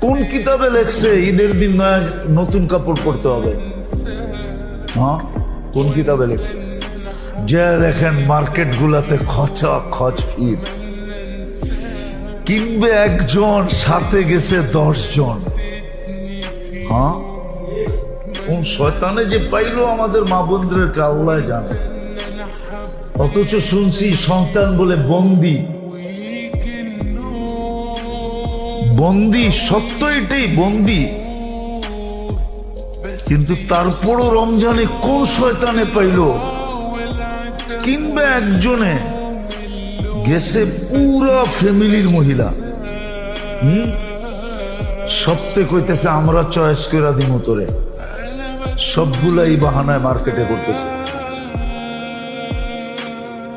কোন কিতাবে লেখছে ঈদের দিন নয় নতুন কাপড় পরতে হবে? হ্যাঁ, কোন কিতাবে লেখছে? যে দেখেন মার্কেট গুলাতে খচা খচ ভিড়, কিনবে একজন, সাথে গেছে 10 জন। হ্যাঁ, কোন শয়তানে যে পাইলো আমাদের মা বোনদেরকে আল্লাহ জানে। অথচ শুনছি সন্তান বলে বন্দি। বন্দি, সত্য এটাই, বন্দি। কিন্তু তারপরও রমজানে কোন শয়তানে পাইলো, কিংবা একজনে গেছে পুরা ফ্যামিলির মহিলা। সপ্তে কইতেছে আমরা চয়েস করে দিব তোরে, সবগুলাই বাহানায় মার্কেটে করতেছে।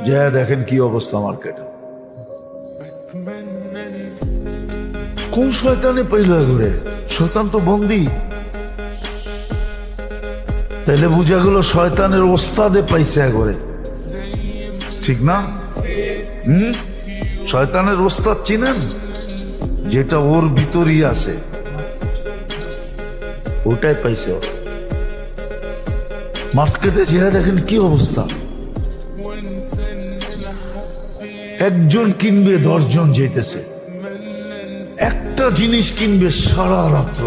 যে দেখেন কি অবস্থা মার্কেটে। কোন শয়তানে পাইল ঘুরে? শয়তান তো বন্দি। তাইলে বুঝা গেল শয়তানের ওস্তাদে পাইছে ঘরে, ঠিক না? শয়তানের ওস্তাদ চিনেন? যেটা ওর ভিতরই আছে, ওটাই পাইছে। মার্কেটে যে দেখেন কি অবস্থা। একজন কিনবে 10 জন যেতেছে, একটা জিনিস কিনবে সারা রাত্র।